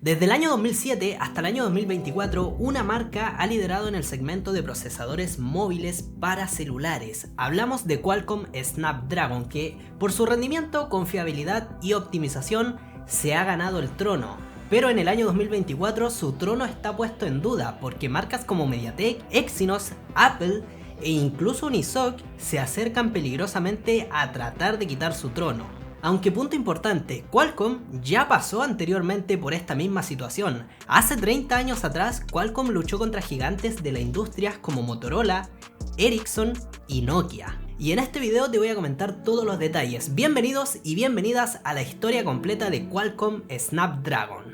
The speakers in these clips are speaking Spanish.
Desde el año 2007 hasta el año 2024, una marca ha liderado en el segmento de procesadores móviles para celulares. Hablamos de Qualcomm Snapdragon, que por su rendimiento, confiabilidad y optimización se ha ganado el trono. Pero en el año 2024 su trono está puesto en duda porque marcas como MediaTek, Exynos, Apple e incluso Unisoc se acercan peligrosamente a tratar de quitar su trono. Aunque punto importante, Qualcomm ya pasó anteriormente por esta misma situación. Hace 30 años atrás, Qualcomm luchó contra gigantes de la industria como Motorola, Ericsson y Nokia. Y en este video te voy a comentar todos los detalles. Bienvenidos y bienvenidas a la historia completa de Qualcomm Snapdragon.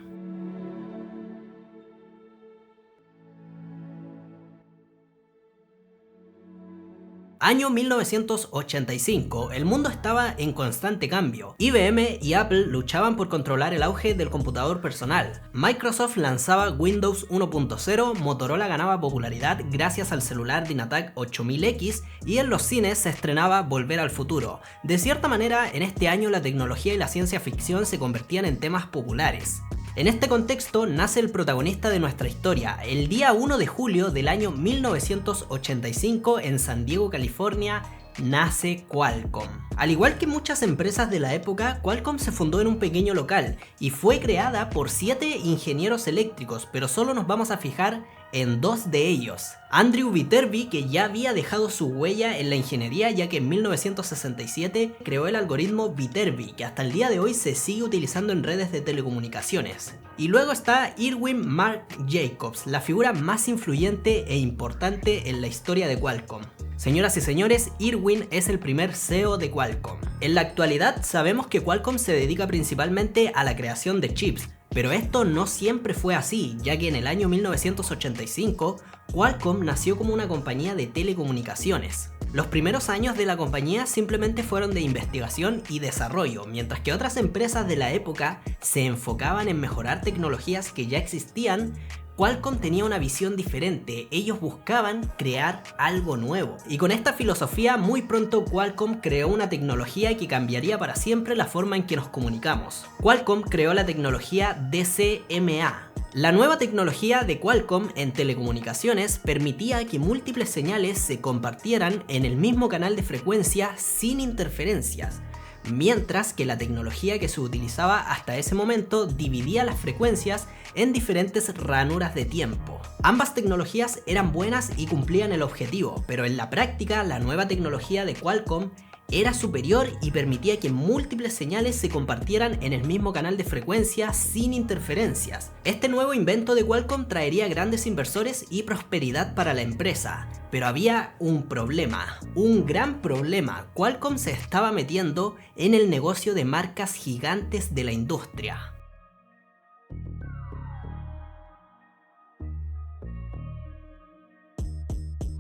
Año 1985, el mundo estaba en constante cambio. IBM y Apple luchaban por controlar el auge del computador personal. Microsoft lanzaba Windows 1.0, Motorola ganaba popularidad gracias al celular Dynatac 8000X y en los cines se estrenaba Volver al Futuro. De cierta manera, en este año la tecnología y la ciencia ficción se convertían en temas populares. En este contexto nace el protagonista de nuestra historia. El día 1 de julio del año 1985 en San Diego, California, nace Qualcomm. Al igual que muchas empresas de la época, Qualcomm se fundó en un pequeño local y fue creada por 7 ingenieros eléctricos, pero solo nos vamos a fijar en 2 de ellos. Andrew Viterbi, que ya había dejado su huella en la ingeniería ya que en 1967 creó el algoritmo Viterbi, que hasta el día de hoy se sigue utilizando en redes de telecomunicaciones. Y luego está Irwin Mark Jacobs, la figura más influyente e importante en la historia de Qualcomm. Señoras y señores, Irwin es el primer CEO de Qualcomm. En la actualidad sabemos que Qualcomm se dedica principalmente a la creación de chips, pero esto no siempre fue así, ya que en el año 1985 Qualcomm nació como una compañía de telecomunicaciones. Los primeros años de la compañía simplemente fueron de investigación y desarrollo, mientras que otras empresas de la época se enfocaban en mejorar tecnologías que ya existían. Qualcomm tenía una visión diferente, ellos buscaban crear algo nuevo. Y con esta filosofía muy pronto Qualcomm creó una tecnología que cambiaría para siempre la forma en que nos comunicamos. Qualcomm creó la tecnología DCMA. La nueva tecnología de Qualcomm en telecomunicaciones permitía que múltiples señales se compartieran en el mismo canal de frecuencia sin interferencias, mientras que la tecnología que se utilizaba hasta ese momento dividía las frecuencias en diferentes ranuras de tiempo. Ambas tecnologías eran buenas y cumplían el objetivo, pero en la práctica la nueva tecnología de Qualcomm era superior y permitía que múltiples señales se compartieran en el mismo canal de frecuencia sin interferencias. Este nuevo invento de Qualcomm traería grandes inversores y prosperidad para la empresa. Pero había un problema, un gran problema. Qualcomm se estaba metiendo en el negocio de marcas gigantes de la industria.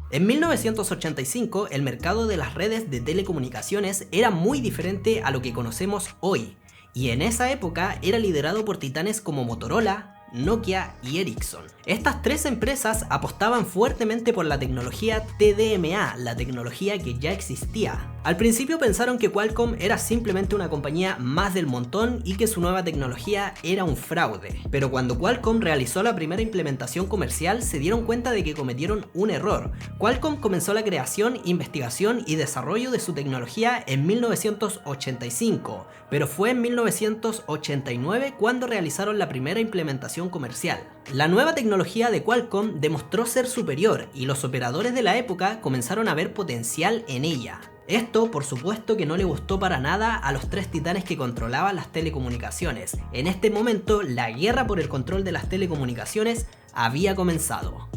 En 1985, el mercado de las redes de telecomunicaciones era muy diferente a lo que conocemos hoy, y en esa época era liderado por titanes como Motorola, Nokia y Ericsson. Estas 3 empresas apostaban fuertemente por la tecnología TDMA, la tecnología que ya existía. Al principio pensaron que Qualcomm era simplemente una compañía más del montón y que su nueva tecnología era un fraude. Pero cuando Qualcomm realizó la primera implementación comercial se dieron cuenta de que cometieron un error. Qualcomm comenzó la creación, investigación y desarrollo de su tecnología en 1985, pero fue en 1989 cuando realizaron la primera implementación comercial. La nueva tecnología de Qualcomm demostró ser superior y los operadores de la época comenzaron a ver potencial en ella. Esto, por supuesto, que no le gustó para nada a los 3 titanes que controlaban las telecomunicaciones. En este momento, la guerra por el control de las telecomunicaciones había comenzado.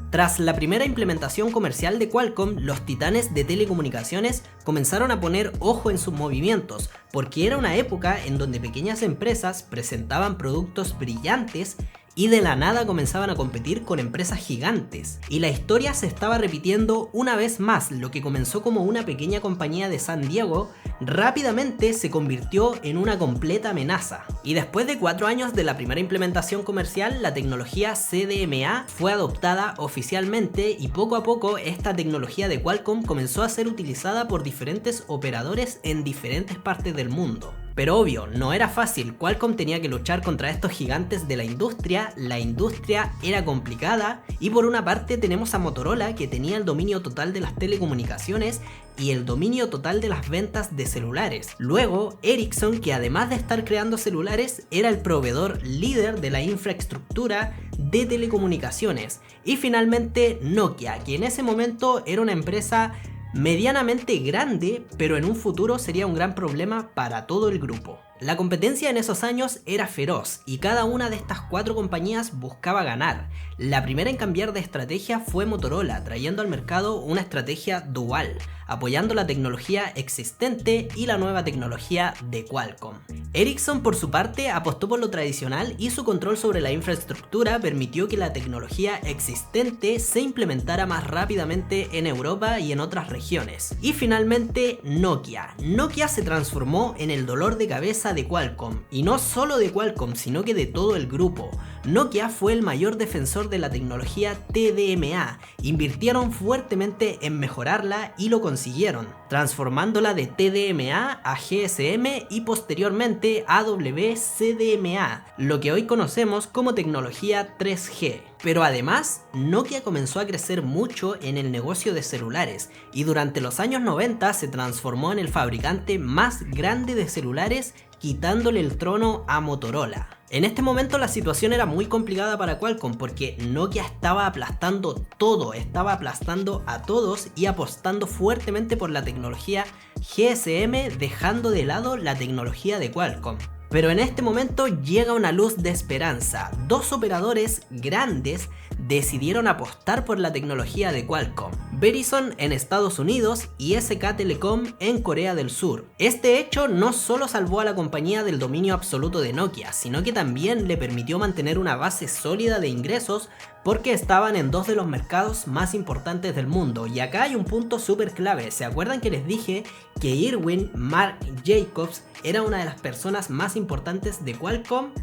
Tras la primera implementación comercial de Qualcomm, los titanes de telecomunicaciones comenzaron a poner ojo en sus movimientos, porque era una época en donde pequeñas empresas presentaban productos brillantes y de la nada comenzaban a competir con empresas gigantes. Y la historia se estaba repitiendo una vez más. Lo que comenzó como una pequeña compañía de San Diego rápidamente se convirtió en una completa amenaza. Y después de 4 años de la primera implementación comercial, la tecnología CDMA fue adoptada oficialmente y poco a poco esta tecnología de Qualcomm comenzó a ser utilizada por diferentes operadores en diferentes partes del mundo. Pero obvio, no era fácil, Qualcomm tenía que luchar contra estos gigantes de la industria era complicada y por una parte tenemos a Motorola que tenía el dominio total de las telecomunicaciones y el dominio total de las ventas de celulares. Luego, Ericsson, que además de estar creando celulares, era el proveedor líder de la infraestructura de telecomunicaciones. Y finalmente Nokia, que en ese momento era una empresa medianamente grande, pero en un futuro sería un gran problema para todo el grupo. La competencia en esos años era feroz y cada una de estas 4 compañías buscaba ganar. La primera en cambiar de estrategia fue Motorola, trayendo al mercado una estrategia dual, apoyando la tecnología existente y la nueva tecnología de Qualcomm. Ericsson, por su parte, apostó por lo tradicional y su control sobre la infraestructura permitió que la tecnología existente se implementara más rápidamente en Europa y en otras regiones. Y finalmente Nokia. Nokia se transformó en el dolor de cabeza de Qualcomm, y no solo de Qualcomm, sino que de todo el grupo. Nokia fue el mayor defensor de la tecnología TDMA, invirtieron fuertemente en mejorarla y lo consiguieron, transformándola de TDMA a GSM y posteriormente a WCDMA, lo que hoy conocemos como tecnología 3G. Pero además, Nokia comenzó a crecer mucho en el negocio de celulares y durante los años 90 se transformó en el fabricante más grande de celulares, quitándole el trono a Motorola. En este momento la situación era muy complicada para Qualcomm porque Nokia estaba aplastando todo, estaba aplastando a todos y apostando fuertemente por la tecnología GSM, dejando de lado la tecnología de Qualcomm. Pero en este momento llega una luz de esperanza. 2 operadores grandes decidieron apostar por la tecnología de Qualcomm: Verizon en Estados Unidos y SK Telecom en Corea del Sur. Este hecho no solo salvó a la compañía del dominio absoluto de Nokia, sino que también le permitió mantener una base sólida de ingresos porque estaban en 2 de los mercados más importantes del mundo. Y acá hay un punto súper clave. ¿Se acuerdan que les dije que Irwin Mark Jacobs era una de las personas más importantes de Qualcomm?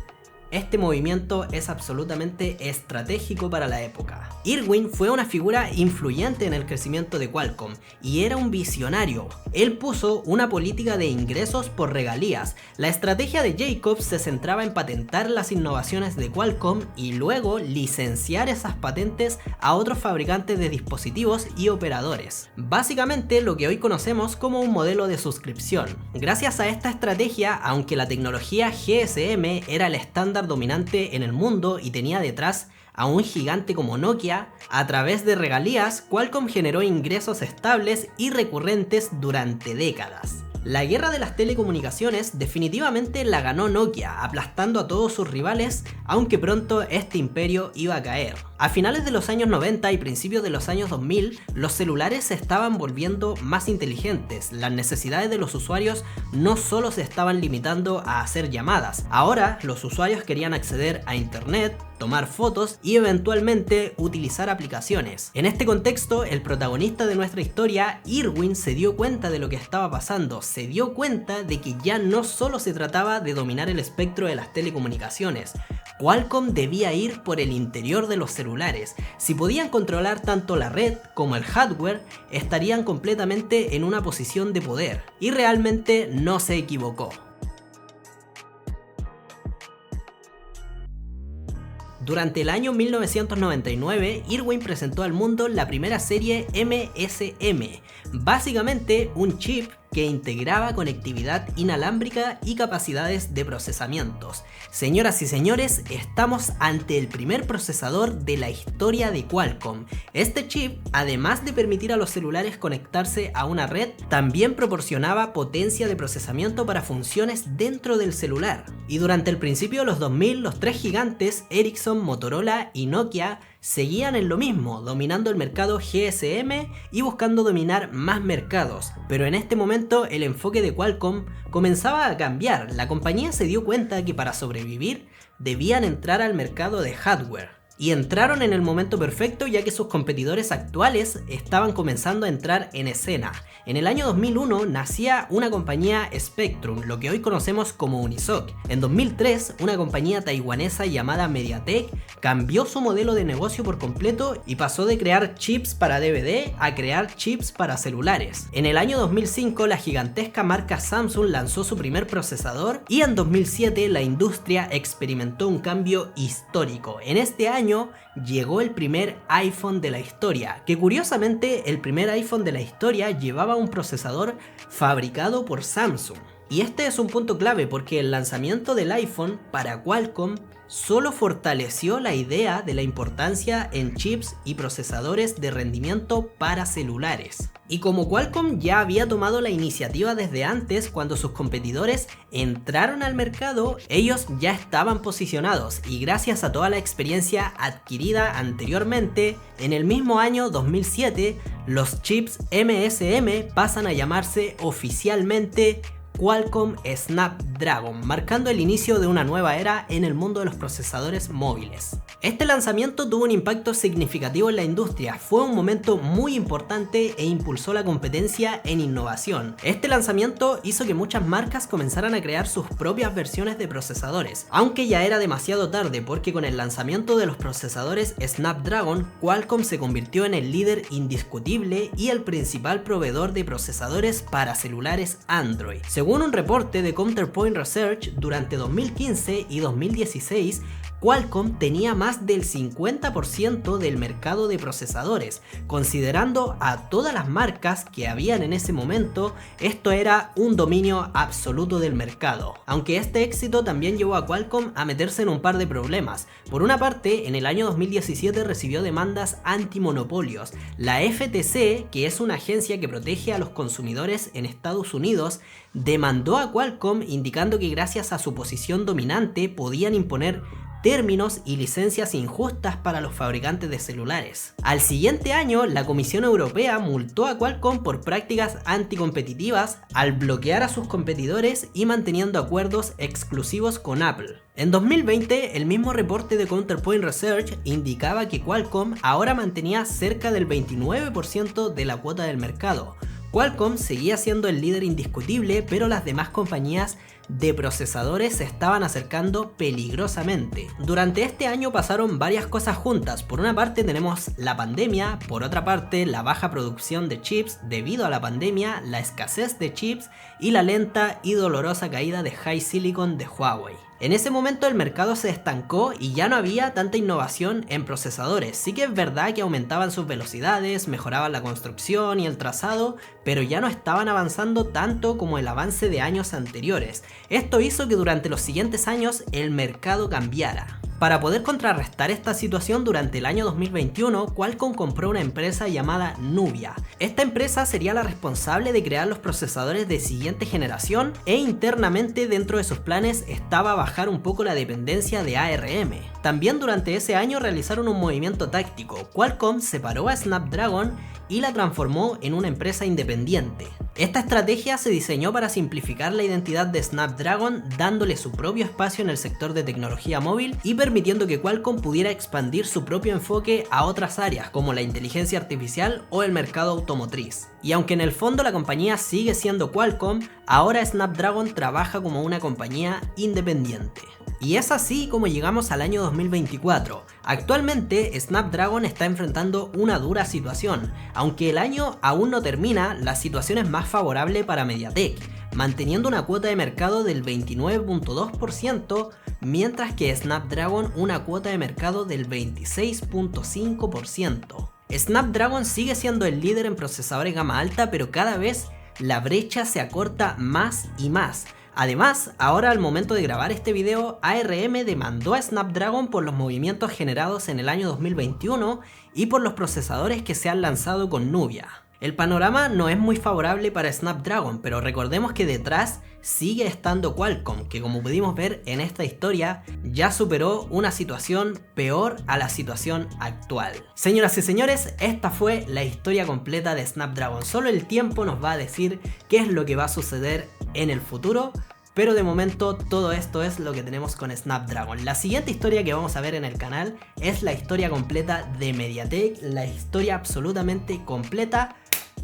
Este movimiento es absolutamente estratégico para la época. Irwin fue una figura influyente en el crecimiento de Qualcomm y era un visionario. Él puso una política de ingresos por regalías. La estrategia de Jacobs se centraba en patentar las innovaciones de Qualcomm y luego licenciar esas patentes a otros fabricantes de dispositivos y operadores. Básicamente lo que hoy conocemos como un modelo de suscripción. Gracias a esta estrategia, aunque la tecnología GSM era el estándar dominante en el mundo y tenía detrás a un gigante como Nokia, a través de regalías, Qualcomm generó ingresos estables y recurrentes durante décadas. La guerra de las telecomunicaciones definitivamente la ganó Nokia, aplastando a todos sus rivales, aunque pronto este imperio iba a caer. A finales de los años 90 y principios de los años 2000, los celulares se estaban volviendo más inteligentes. Las necesidades de los usuarios no solo se estaban limitando a hacer llamadas. Ahora los usuarios querían acceder a internet, tomar fotos y eventualmente utilizar aplicaciones. En este contexto, el protagonista de nuestra historia, Irwin, se dio cuenta de lo que estaba pasando. Se dio cuenta de que ya no solo se trataba de dominar el espectro de las telecomunicaciones. Qualcomm debía ir por el interior de los celulares. Si podían controlar tanto la red como el hardware, estarían completamente en una posición de poder. Y realmente no se equivocó. Durante el año 1999, Irwin presentó al mundo la primera serie MSM, básicamente un chip que integraba conectividad inalámbrica y capacidades de procesamientos. Señoras y señores, estamos ante el primer procesador de la historia de Qualcomm. Este chip, además de permitir a los celulares conectarse a una red, también proporcionaba potencia de procesamiento para funciones dentro del celular. Y durante el principio de los 2000, los 3 gigantes, Ericsson, Motorola y Nokia, seguían en lo mismo, dominando el mercado GSM y buscando dominar más mercados. Pero en este momento el enfoque de Qualcomm comenzaba a cambiar. La compañía se dio cuenta que para sobrevivir debían entrar al mercado de hardware. y entraron en el momento perfecto ya que sus competidores actuales estaban comenzando a entrar en escena. En el año 2001 nacía una compañía Spectrum, lo que hoy conocemos como Unisoc. En 2003 una compañía taiwanesa llamada MediaTek cambió su modelo de negocio por completo y pasó de crear chips para DVD a crear chips para celulares. En el año 2005 la gigantesca marca Samsung lanzó su primer procesador y en 2007 la industria experimentó un cambio histórico. En este año llegó el primer iPhone de la historia, que curiosamente el primer iPhone de la historia llevaba un procesador fabricado por Samsung. Y este es un punto clave porque el lanzamiento del iPhone para Qualcomm solo fortaleció la idea de la importancia en chips y procesadores de rendimiento para celulares. Y como Qualcomm ya había tomado la iniciativa desde antes, cuando sus competidores entraron al mercado, ellos ya estaban posicionados y gracias a toda la experiencia adquirida anteriormente, en el mismo año 2007, los chips MSM pasan a llamarse oficialmente Qualcomm Snapdragon, marcando el inicio de una nueva era en el mundo de los procesadores móviles. Este lanzamiento tuvo un impacto significativo en la industria, fue un momento muy importante e impulsó la competencia en innovación. Este lanzamiento hizo que muchas marcas comenzaran a crear sus propias versiones de procesadores, aunque ya era demasiado tarde porque con el lanzamiento de los procesadores Snapdragon, Qualcomm se convirtió en el líder indiscutible y el principal proveedor de procesadores para celulares Android. Según un reporte de Counterpoint Research, durante 2015 y 2016, Qualcomm tenía más del 50% del mercado de procesadores. Considerando a todas las marcas que habían en ese momento, esto era un dominio absoluto del mercado. Aunque este éxito también llevó a Qualcomm a meterse en un par de problemas. Por una parte, en el año 2017 recibió demandas antimonopolios. La FTC, que es una agencia que protege a los consumidores en Estados Unidos, demandó a Qualcomm indicando que gracias a su posición dominante podían imponer términos y licencias injustas para los fabricantes de celulares. Al siguiente año, la Comisión Europea multó a Qualcomm por prácticas anticompetitivas al bloquear a sus competidores y manteniendo acuerdos exclusivos con Apple. En 2020, el mismo reporte de Counterpoint Research indicaba que Qualcomm ahora mantenía cerca del 29% de la cuota del mercado. Qualcomm seguía siendo el líder indiscutible, pero las demás compañías de procesadores se estaban acercando peligrosamente. Durante este año pasaron varias cosas juntas. Por una parte tenemos la pandemia, por otra parte la baja producción de chips debido a la pandemia, la escasez de chips y la lenta y dolorosa caída de HiSilicon de Huawei. En ese momento el mercado se estancó y ya no había tanta innovación en procesadores. Sí que es verdad que aumentaban sus velocidades, mejoraban la construcción y el trazado, pero ya no estaban avanzando tanto como el avance de años anteriores. Esto hizo que durante los siguientes años el mercado cambiara. Para poder contrarrestar esta situación, durante el año 2021, Qualcomm compró una empresa llamada Nubia. Esta empresa sería la responsable de crear los procesadores de siguiente generación e internamente dentro de sus planes estaba bajar un poco la dependencia de ARM. También durante ese año realizaron un movimiento táctico. Qualcomm separó a Snapdragon y la transformó en una empresa independiente. Esta estrategia se diseñó para simplificar la identidad de Snapdragon, dándole su propio espacio en el sector de tecnología móvil y permitiendo que Qualcomm pudiera expandir su propio enfoque a otras áreas como la inteligencia artificial o el mercado automotriz. Y aunque en el fondo la compañía sigue siendo Qualcomm, ahora Snapdragon trabaja como una compañía independiente. Y es así como llegamos al año 2024. Actualmente Snapdragon está enfrentando una dura situación. Aunque el año aún no termina, la situación es más favorable para MediaTek, manteniendo una cuota de mercado del 29.2%, mientras que Snapdragon una cuota de mercado del 26.5%. Snapdragon sigue siendo el líder en procesadores gama alta, pero cada vez la brecha se acorta más y más. Además, ahora al momento de grabar este video, ARM demandó a Snapdragon por los movimientos generados en el año 2021 y por los procesadores que se han lanzado con Nubia. El panorama no es muy favorable para Snapdragon, pero recordemos que detrás sigue estando Qualcomm, que como pudimos ver en esta historia, ya superó una situación peor a la situación actual. Señoras y señores, esta fue la historia completa de Snapdragon. Solo el tiempo nos va a decir qué es lo que va a suceder en el futuro, Pero de momento todo esto es lo que tenemos con Snapdragon. La siguiente historia que vamos a ver en el canal es la historia completa de MediaTek, la historia absolutamente completa.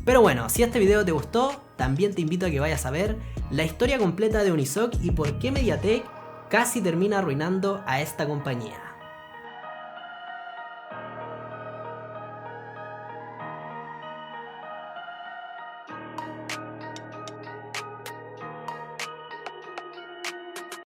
Pero bueno, si este video te gustó, también te invito a que vayas a ver la historia completa de Unisoc y por qué MediaTek casi termina arruinando a esta compañía.